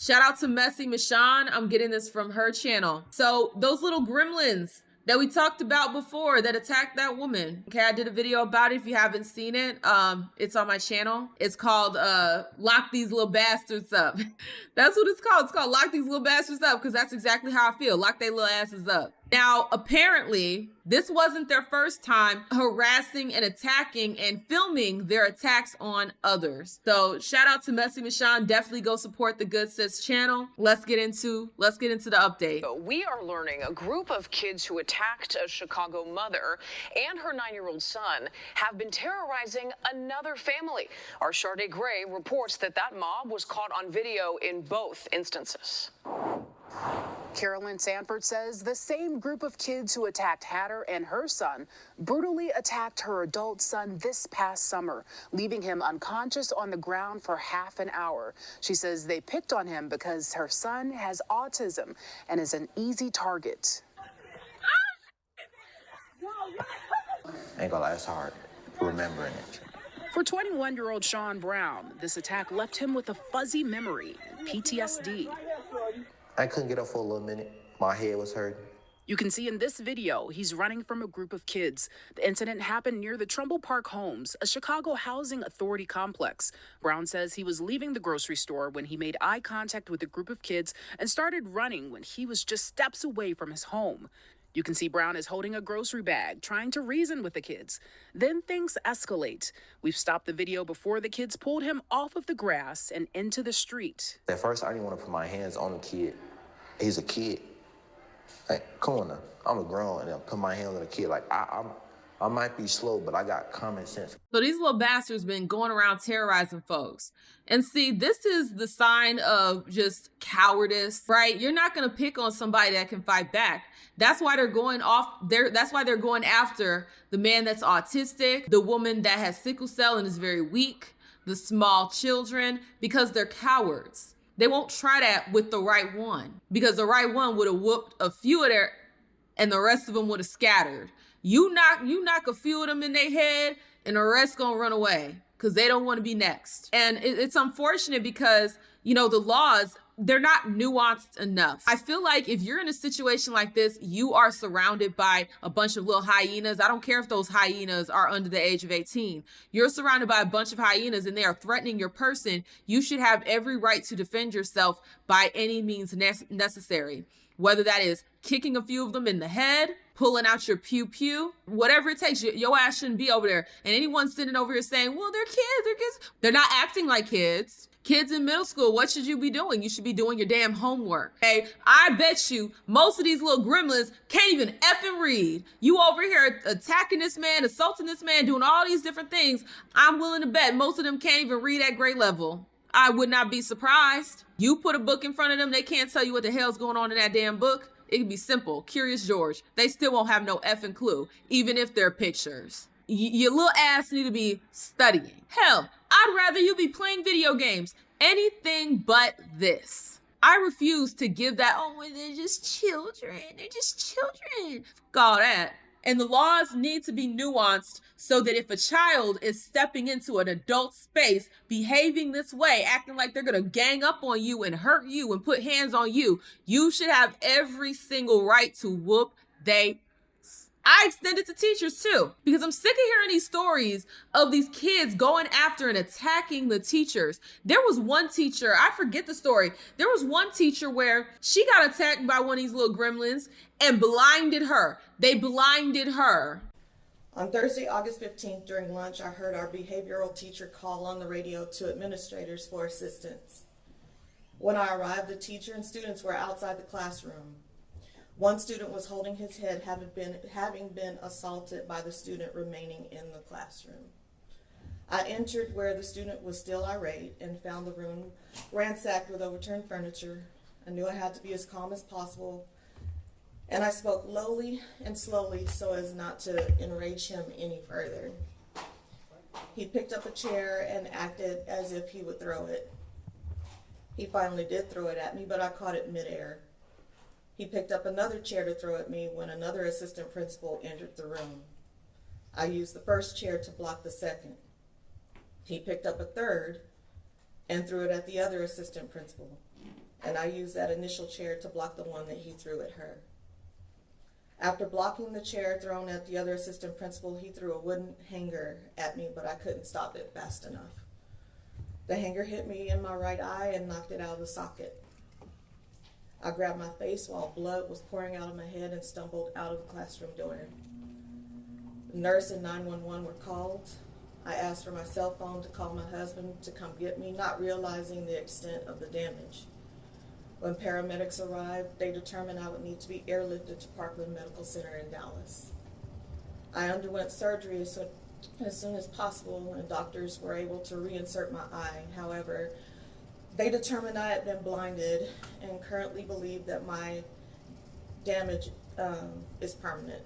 Shout out to Messy Michonne. I'm getting this from her channel. So those little gremlins that we talked about before that attacked that woman. Okay, I did a video about it. If you haven't seen it, it's on my channel. It's called Lock These Little Bastards Up. That's what it's called. It's called Lock These Little Bastards Up because that's exactly how I feel. Lock their little asses up. Now, apparently, this wasn't their first time harassing and attacking and filming their attacks on others. So shout out to Messy Michonne. Definitely go support the Good Sis channel. Let's get into the update. We are learning a group of kids who attacked a Chicago mother and her 9-year-old son have been terrorizing another family. Our Sade Gray reports that mob was caught on video in both instances. Carolyn Sanford says the same group of kids who attacked Hatter and her son brutally attacked her adult son this past summer, leaving him unconscious on the ground for half an hour. She says they picked on him because her son has autism and is an easy target. Ain't gonna lie, it's hard remembering it. For 21-year-old Sean Brown, this attack left him with a fuzzy memory, PTSD. I couldn't get up for a little minute. My head was hurting. You can see in this video, he's running from a group of kids. The incident happened near the Trumbull Park Homes, a Chicago housing authority complex. Brown says he was leaving the grocery store when he made eye contact with a group of kids and started running when he was just steps away from his home. You can see Brown is holding a grocery bag, trying to reason with the kids. Then things escalate. We've stopped the video before the kids pulled him off of the grass and into the street. At first, I didn't want to put my hands on the kid. He's a kid. Like, come on now. I'm a grown and I put my hands on a kid. Like, I might be slow, but I got common sense. So these little bastards been going around terrorizing folks. And see, this is the sign of just cowardice, right? You're not going to pick on somebody that can fight back. That's why they're going that's why they're going after the man that's autistic, the woman that has sickle cell and is very weak, the small children, because they're cowards. They won't try that with the right one because the right one would have whooped a few of their and the rest of them would have scattered. You knock a few of them in their head and the rest gonna run away because they don't want to be next. And it's unfortunate because, you know, the laws, they're not nuanced enough. I feel like if you're in a situation like this, you are surrounded by a bunch of little hyenas. I don't care if those hyenas are under the age of 18. You're surrounded by a bunch of hyenas and they are threatening your person. You should have every right to defend yourself by any means necessary. Whether that is kicking a few of them in the head, pulling out your pew-pew, whatever it takes. Your ass shouldn't be over there. And anyone sitting over here saying, well, they're kids. They're not acting like kids. Kids in middle school, what should you be doing? You should be doing your damn homework. Okay, I bet you most of these little gremlins can't even effing read. You over here attacking this man, assaulting this man, doing all these different things. I'm willing to bet most of them can't even read at grade level. I would not be surprised. You put a book in front of them, they can't tell you what the hell's going on in that damn book. It can be simple. Curious George. They still won't have no effing clue, even if they're pictures. Your little ass need to be studying. Hell, I'd rather you be playing video games. Anything but this. I refuse to give that, oh, they're just children. They're just children. Fuck all that. And the laws need to be nuanced so that if a child is stepping into an adult space, behaving this way, acting like they're gonna gang up on you and hurt you and put hands on you, you should have every single right to whoop they. I extend it to teachers too, because I'm sick of hearing these stories of these kids going after and attacking the teachers. There was one teacher, I forget the story. There was one teacher where she got attacked by one of these little gremlins and blinded her. They blinded her. On Thursday, August 15th, during lunch, I heard our behavioral teacher call on the radio to administrators for assistance. When I arrived, the teacher and students were outside the classroom. One student was holding his head, having been assaulted by the student remaining in the classroom. I entered where the student was still irate and found the room ransacked with overturned furniture. I knew I had to be as calm as possible, and I spoke lowly and slowly so as not to enrage him any further. He picked up a chair and acted as if he would throw it. He finally did throw it at me, but I caught it midair. He picked up another chair to throw at me when another assistant principal entered the room. I used the first chair to block the second. He picked up a third and threw it at the other assistant principal. and I used that initial chair to block the one that he threw at her. After blocking the chair thrown at the other assistant principal, he threw a wooden hanger at me, but I couldn't stop it fast enough. The hanger hit me in my right eye and knocked it out of the socket. I grabbed my face while blood was pouring out of my head and stumbled out of the classroom door. The nurse and 911 were called. I asked for my cell phone to call my husband to come get me, not realizing the extent of the damage. When paramedics arrived, they determined I would need to be airlifted to Parkland Medical Center in Dallas. I underwent surgery as soon as possible, and doctors were able to reinsert my eye. However, they determined I had been blinded and currently believe that my damage is permanent.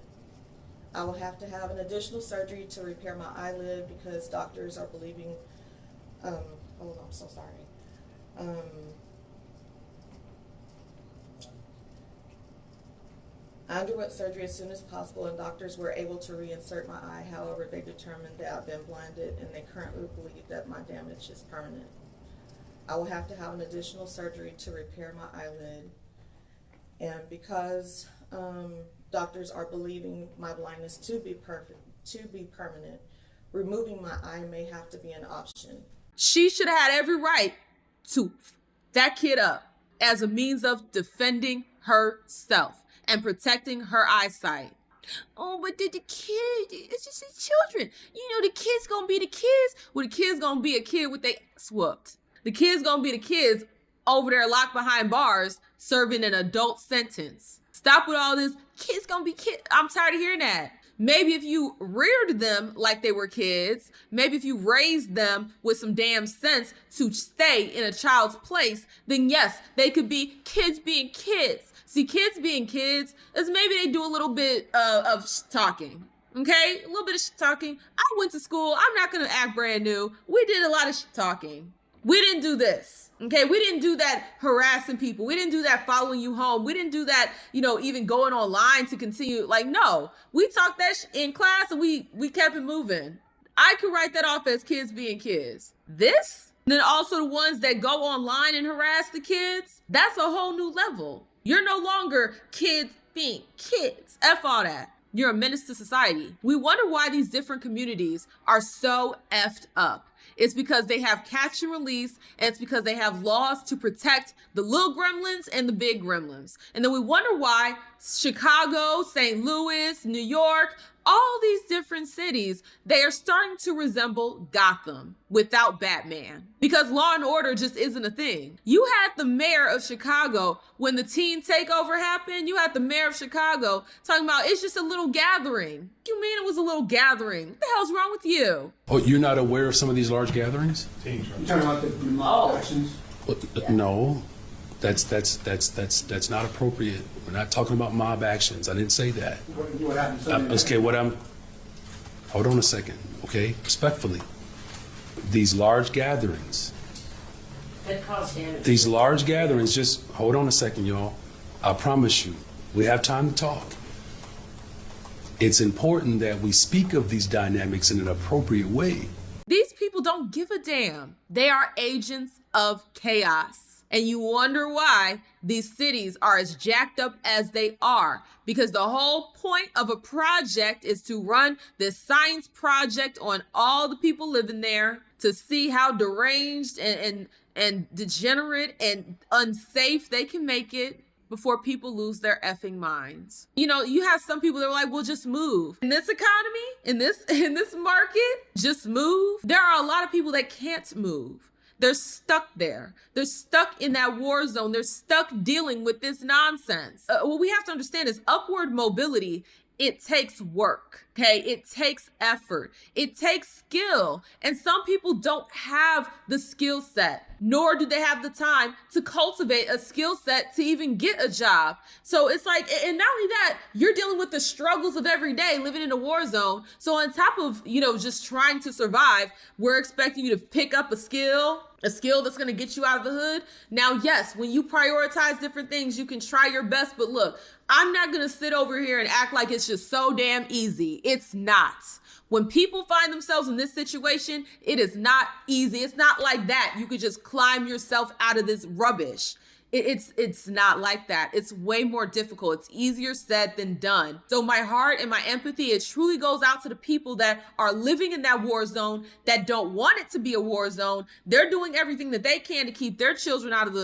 I will have to have an additional surgery to repair my eyelid because doctors are believing, I'm so sorry. I underwent surgery as soon as possible, and doctors were able to reinsert my eye. However, they determined that I've been blinded, and they currently believe that my damage is permanent. I will have to have an additional surgery to repair my eyelid. And because doctors are believing my blindness to be permanent, removing my eye may have to be an option. She should have had every right to that kid up as a means of defending herself and protecting her eyesight. Oh, but the kid, it's just the children. You know, the kid's gonna be the kids. Well, the kid's gonna be a kid with their ass whooped. The kid's gonna be the kids over there locked behind bars serving an adult sentence. Stop with all this, kids gonna be kids. I'm tired of hearing that. Maybe if you reared them like they were kids, maybe if you raised them with some damn sense to stay in a child's place, then yes, they could be kids being kids. See, kids being kids is maybe they do a little bit of talking, okay? A little bit of talking. I went to school. I'm not going to act brand new. We did a lot of talking. We didn't do this, okay? We didn't do that harassing people. We didn't do that following you home. We didn't do that, even going online to continue. Like, no, we talked that in class and we kept it moving. I could write that off as kids being kids. This, and then also the ones that go online and harass the kids, that's a whole new level. You're no longer kids being kids. F all that. You're a menace to society. We wonder why these different communities are so effed up. It's because they have catch and release, and it's because they have laws to protect the little gremlins and the big gremlins. And then we wonder why Chicago, St. Louis, New York, all these different cities, they are starting to resemble Gotham without Batman, because law and order just isn't a thing. You had the mayor of Chicago, when the teen takeover happened, you had the mayor of Chicago talking about it's just a little gathering. You mean it was a little gathering? What the hell's wrong with you? Oh, you're not aware of some of these large gatherings? You're talking about the mob actions? No, that's not appropriate. We're not talking about mob actions. I didn't say that. What happened? Okay, hold on a second, okay? Respectfully, these large gatherings, just hold on a second, y'all. I promise you, we have time to talk. It's important that we speak of these dynamics in an appropriate way. These people don't give a damn. They are agents of chaos. And you wonder why these cities are as jacked up as they are, because the whole point of a project is to run this science project on all the people living there to see how deranged and degenerate and unsafe they can make it before people lose their effing minds. You have some people that are like, well, just move. In this economy, in this market, just move. There are a lot of people that can't move. They're stuck there. They're stuck in that war zone. They're stuck dealing with this nonsense. What we have to understand is upward mobility, it takes work, okay? It takes effort. It takes skill. And some people don't have the skill set, nor do they have the time to cultivate a skill set to even get a job. So it's like, and not only that, you're dealing with the struggles of every day living in a war zone. So on top of, just trying to survive, we're expecting you to pick up a skill that's going to get you out of the hood. Now, yes, when you prioritize different things, you can try your best, but look, I'm not going to sit over here and act like it's just so damn easy. It's not. When people find themselves in this situation, it is not easy. It's not like that. You could just climb yourself out of this rubbish. It's not like that. It's way more difficult. It's easier said than done. So my heart and my empathy, it truly goes out to the people that are living in that war zone, that don't want it to be a war zone. They're doing everything that they can to keep their children out of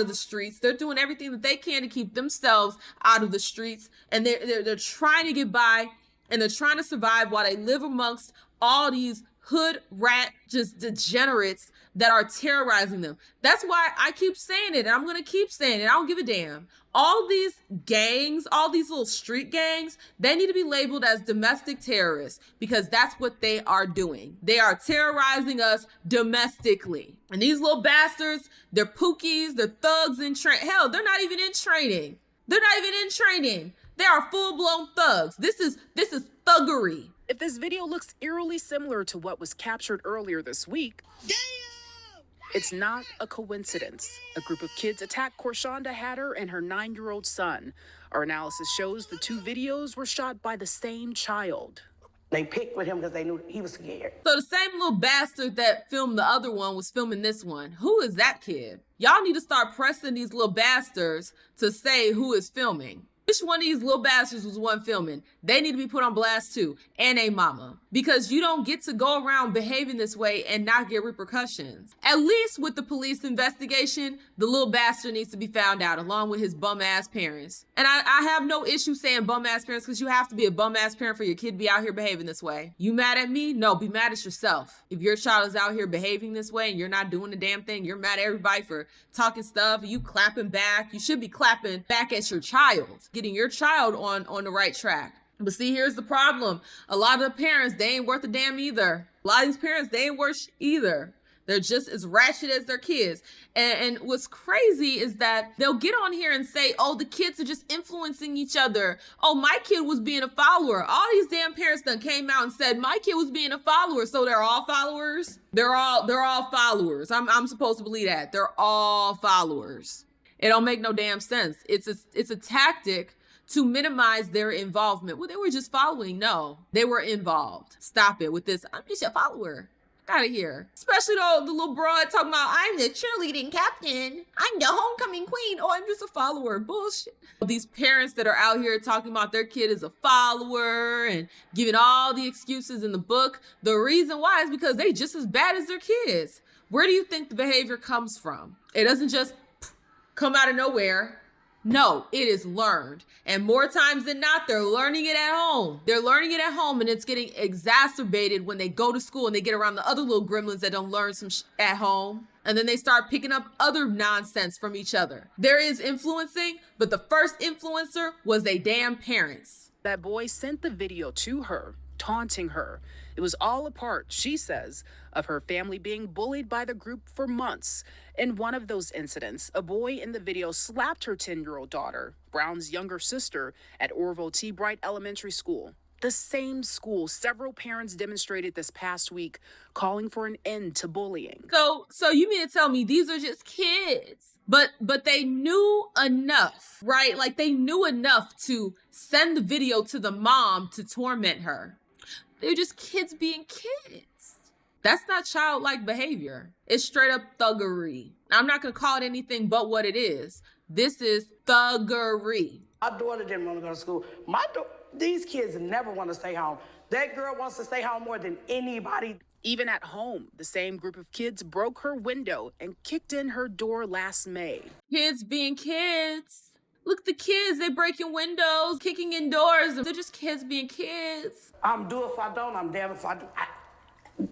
the streets. They're doing everything that they can to keep themselves out of the streets, and they're trying to get by, and they're trying to survive while they live amongst all these hood rat just degenerates that are terrorizing them. That's why I keep saying it, and I'm gonna keep saying it. I don't give a damn. All these gangs, all these little street gangs, they need to be labeled as domestic terrorists, because that's what they are doing. They are terrorizing us domestically. And these little bastards, they're pookies, they're thugs in training. Hell, they're not even in training. They're not even in training. They are full-blown thugs. This is thuggery. If this video looks eerily similar to what was captured earlier this week, it's not a coincidence. A group of kids attacked Korshonda Hatter and her 9-year-old son. Our analysis shows the two videos were shot by the same child. They picked with him because they knew he was scared. So the same little bastard that filmed the other one was filming this one. Who is that kid? Y'all need to start pressing these little bastards to say who is filming. Which one of these little bastards was one filming? They need to be put on blast too, and a mama. Because you don't get to go around behaving this way and not get repercussions. At least with the police investigation, the little bastard needs to be found out along with his bum ass parents. And I have no issue saying bum ass parents, because you have to be a bum ass parent for your kid to be out here behaving this way. You mad at me? No, be mad at yourself. If your child is out here behaving this way and you're not doing the damn thing, you're mad at everybody for talking stuff, you clapping back. You should be clapping back at your child, getting your child on the right track. But see, here's the problem. A lot of the parents, they ain't worth a damn either. A lot of these parents, they ain't worth either. They're just as ratchet as their kids. And what's crazy is that they'll get on here and say, oh, the kids are just influencing each other. Oh, my kid was being a follower. All these damn parents done came out and said, my kid was being a follower. So they're all followers? They're all followers. I'm supposed to believe that. They're all followers. It don't make no damn sense. It's a tactic to minimize their involvement. Well, they were just following. No, they were involved. Stop it with this, I'm just a follower. Out of here. Especially though, the little broad talking about, I'm the cheerleading captain. I'm the homecoming queen. Oh, I'm just a follower. Bullshit. These parents that are out here talking about their kid is a follower and giving all the excuses in the book. The reason why is because they just as bad as their kids. Where do you think the behavior comes from? It doesn't just come out of nowhere. No, it is learned. And more times than not, they're learning it at home. They're learning it at home, and it's getting exacerbated when they go to school and they get around the other little gremlins that don't learn some at home. And then they start picking up other nonsense from each other. There is influencing, but the first influencer was they damn parents. That boy sent the video to her, taunting her. It was all a part, she says, of her family being bullied by the group for months. In one of those incidents, a boy in the video slapped her 10-year-old daughter, Brown's younger sister, at Orville T. Bright Elementary School. The same school several parents demonstrated this past week, calling for an end to bullying. So you mean to tell me these are just kids? But they knew enough, right? Like they knew enough to send the video to the mom to torment her. They're just kids being kids. That's not childlike behavior. It's straight up thuggery. I'm not gonna call it anything but what it is. This is thuggery. My daughter didn't want to go to school. These kids never want to stay home. That girl wants to stay home more than anybody. Even at home, the same group of kids broke her window and kicked in her door last May. Kids being kids. Look at the kids, they breaking windows, kicking in doors. They're just kids being kids. I'm do if I don't, I'm damn if I do.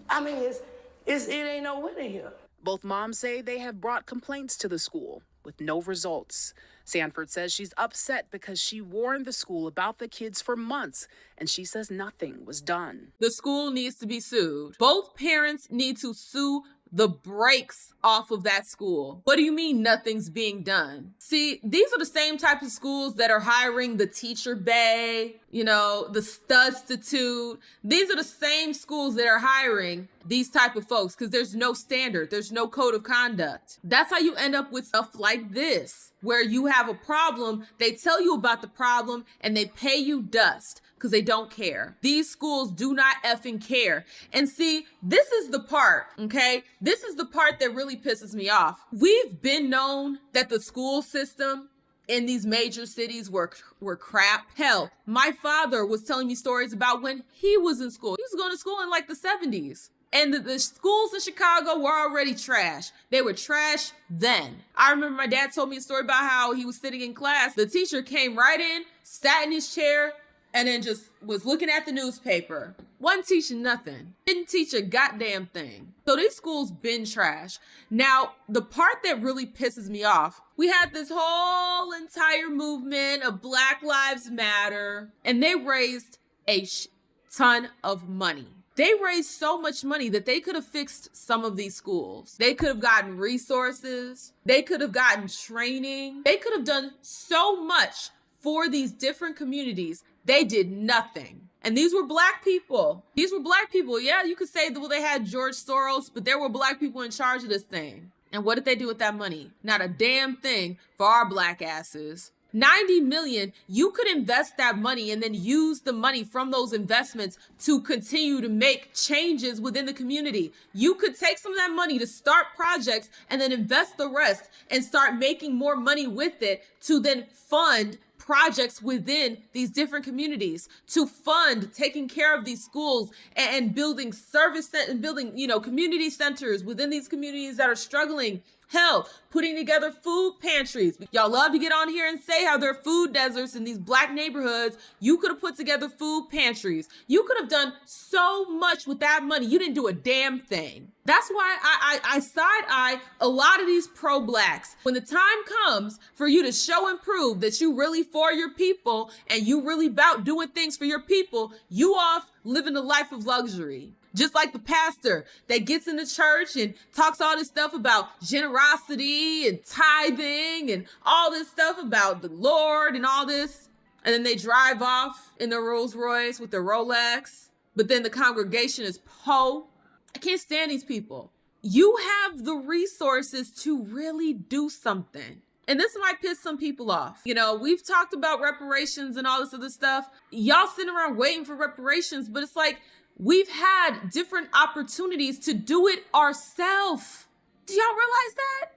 I mean, it ain't no winning here. Both moms say they have brought complaints to the school with no results. Sanford says she's upset because she warned the school about the kids for months, and she says nothing was done. The school needs to be sued. Both parents need to sue the brakes off of that school. What do you mean nothing's being done? See, these are the same types of schools that are hiring the teacher bae, you know, the Studstitute. These are the same schools that are hiring these type of folks because there's no standard, there's no code of conduct. That's how you end up with stuff like this, where you have a problem, they tell you about the problem, and they pay you dust because they don't care. These schools do not effing care. And see, this is the part, okay? This is the part that really pisses me off. We've been known that the school system in these major cities were crap. Hell, my father was telling me stories about when he was in school. He was going to school in like the 70s. And the schools in Chicago were already trash. They were trash then. I remember my dad told me a story about how he was sitting in class. The teacher came right in, sat in his chair, and then just was looking at the newspaper. Wasn't teaching nothing. Didn't teach a goddamn thing. So these schools been trash. Now, the part that really pisses me off, we had this whole entire movement of Black Lives Matter, and they raised a ton of money. They raised so much money that they could have fixed some of these schools. They could have gotten resources. They could have gotten training. They could have done so much for these different communities. They did nothing. And these were Black people. These were Black people. Yeah, you could say that, well, they had George Soros, but there were Black people in charge of this thing. And what did they do with that money? Not a damn thing for our Black asses. 90 million, you could invest that money and then use the money from those investments to continue to make changes within the community. You could take some of that money to start projects and then invest the rest and start making more money with it to then fund projects within these different communities, to fund taking care of these schools and building and building, you know, community centers within these communities that are struggling. Hell, putting together food pantries. Y'all love to get on here and say how there are food deserts in these Black neighborhoods. You could have put together food pantries. You could have done so much with that money. You didn't do a damn thing. That's why I side-eye a lot of these pro-Blacks. When the time comes for you to show and prove that you really for your people and you really about doing things for your people, you off living a life of luxury. Just like the pastor that gets in the church and talks all this stuff about generosity and tithing and all this stuff about the Lord and all this. And then they drive off in their Rolls Royce with their Rolex. But then the congregation is po. I can't stand these people. You have the resources to really do something. And this might piss some people off. You know, we've talked about reparations and all this other stuff. Y'all sitting around waiting for reparations, but it's like, we've had different opportunities to do it ourselves. Do y'all realize that?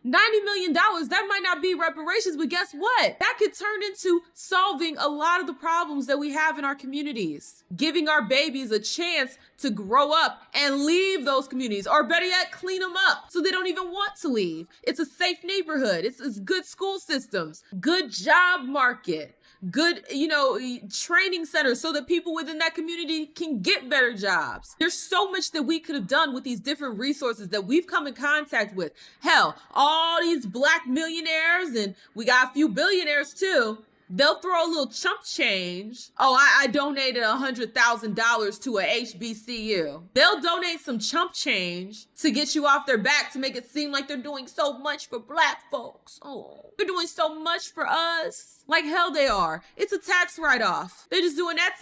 $90 million, that might not be reparations, but guess what? That could turn into solving a lot of the problems that we have in our communities. Giving our babies a chance to grow up and leave those communities, or better yet, clean them up so they don't even want to leave. It's a safe neighborhood. It's good school systems, good job market, good, you know, training centers so that people within that community can get better jobs. There's so much that we could have done with these different resources that we've come in contact with. Hell, all these Black millionaires, and we got a few billionaires too. They'll throw a little chump change. Oh, I donated $100,000 to a HBCU. They'll donate some chump change to get you off their back to make it seem like they're doing so much for Black folks. Oh, they're doing so much for us. Like hell they are. It's a tax write-off. They're just doing that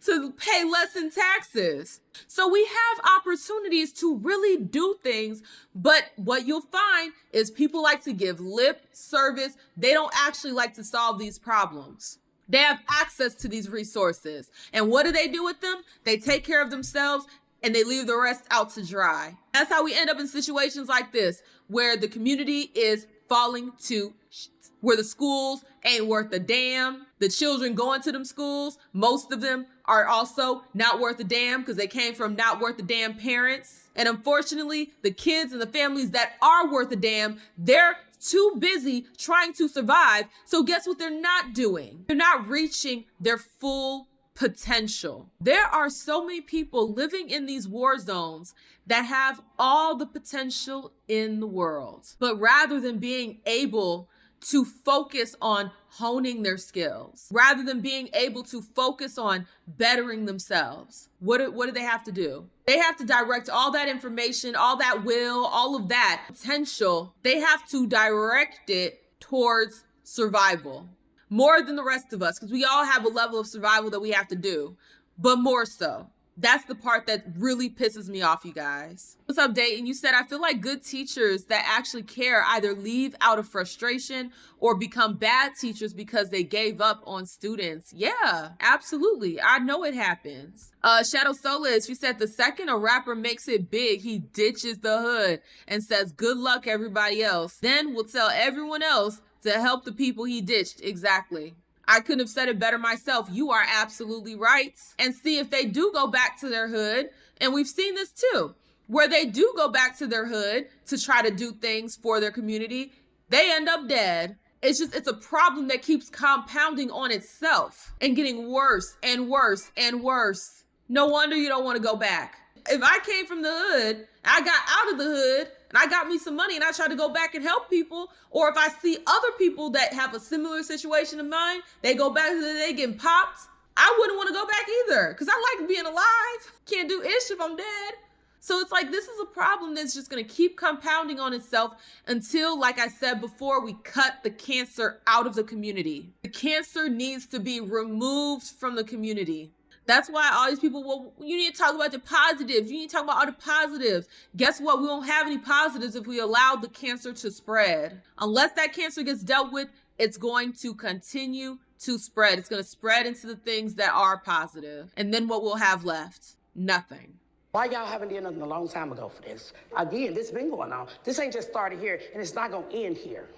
to pay less in taxes. So we have opportunities to really do things, but what you'll find is people like to give lip service. They don't actually like to solve these problems. They have access to these resources. And what do they do with them? They take care of themselves and they leave the rest out to dry. That's how we end up in situations like this, where the community is falling to shit, where the schools ain't worth a damn. The children going to them schools, most of them are also not worth a damn because they came from not worth a damn parents. And unfortunately, the kids and the families that are worth a damn, they're too busy trying to survive. So guess what they're not doing? They're not reaching their full potential. There are so many people living in these war zones that have all the potential in the world. But rather than being able to focus on honing their skills, rather than being able to focus on bettering themselves, what do they have to do? They have to direct all that information, all that will, all of that potential. They have to direct it towards survival. more than the rest of us, because we all have a level of survival that we have to do, but more so. That's the part that really pisses me off, you guys. What's up, Dayton? You said, I feel like good teachers that actually care either leave out of frustration or become bad teachers because they gave up on students. Yeah, absolutely. I know it happens. Shadow Solis, you said the second a rapper makes it big, he ditches the hood and says, good luck, everybody else. Then will tell everyone else to help the people he ditched. Exactly. I couldn't have said it better myself. You are absolutely right. And see, if they do go back to their hood, and we've seen this too, where they do go back to their hood to try to do things for their community, they end up dead. It's a problem that keeps compounding on itself and getting worse and worse and worse. No wonder you don't want to go back. If I came from the hood, I got out of the hood, and I got me some money and I try to go back and help people, or if I see other people that have a similar situation of mine, they go back, they getting popped, I wouldn't want to go back either, because I like being alive. Can't do ish if I'm dead. So it's like, this is a problem that's just going to keep compounding on itself until, like I said before, we cut the cancer out of the community. The cancer needs to be removed from the community. That's why all these people, well, you need to talk about the positives. You need to talk about all the positives. Guess what? We won't have any positives if we allow the cancer to spread. Unless that cancer gets dealt with, it's going to continue to spread. It's going to spread into the things that are positive. And then what we'll have left? Nothing. Why y'all haven't done nothing a long time ago for this? Again, this been going on. This ain't just started here, and it's not going to end here.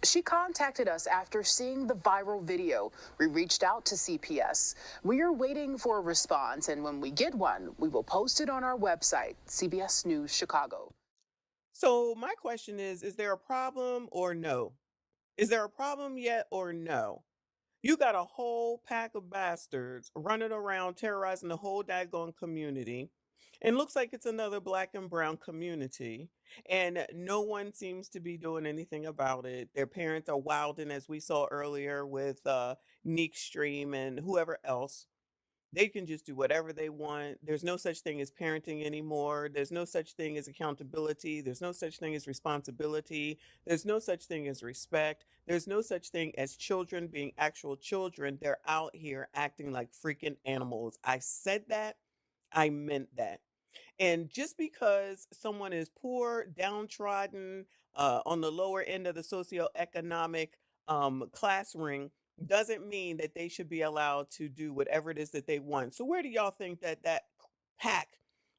She contacted us after seeing the viral video. We reached out to CPS. We are waiting for a response, and when we get one, we will post it on our website, CBS News Chicago. So my question is there a problem or no? Is there a problem yet or no? You got a whole pack of bastards running around terrorizing the whole daggone community. And looks like it's another black and brown community. And no one seems to be doing anything about it. Their parents are wilding, as we saw earlier with Neek Stream and whoever else. They can just do whatever they want. There's no such thing as parenting anymore. There's no such thing as accountability. There's no such thing as responsibility. There's no such thing as respect. There's no such thing as children being actual children. They're out here acting like freaking animals. I said that. I meant that. And just because someone is poor, downtrodden, on the lower end of the socioeconomic class ring, doesn't mean that they should be allowed to do whatever it is that they want. So where do y'all think that that pack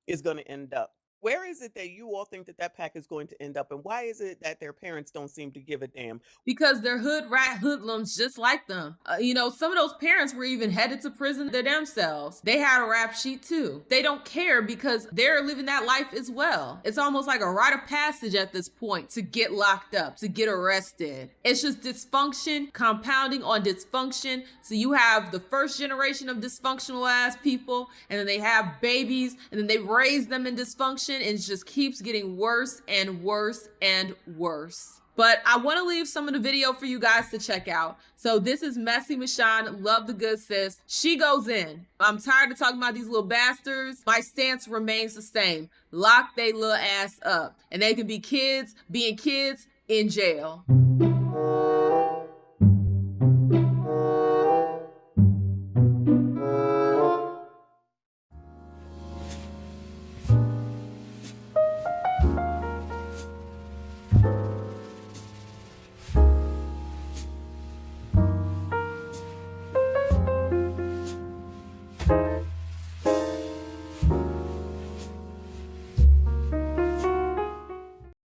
is going to end up? Where is it that you all think that that pack is going to end up? And why is it that their parents don't seem to give a damn? Because they're hood rat hoodlums just like them. Some of those parents were even headed to prison themselves. They had a rap sheet too. They don't care because they're living that life as well. It's almost like a rite of passage at this point to get locked up, to get arrested. It's just dysfunction compounding on dysfunction. So you have the first generation of dysfunctional ass people, and then they have babies, and then they raise them in dysfunction, and it just keeps getting worse and worse and worse. But I want to leave some of the video for you guys to check out. So this is Messy Michonne, love the good sis. She goes in. I'm tired of talking about these little bastards. My stance remains the same. Lock they little ass up. And they can be kids, being kids, in jail.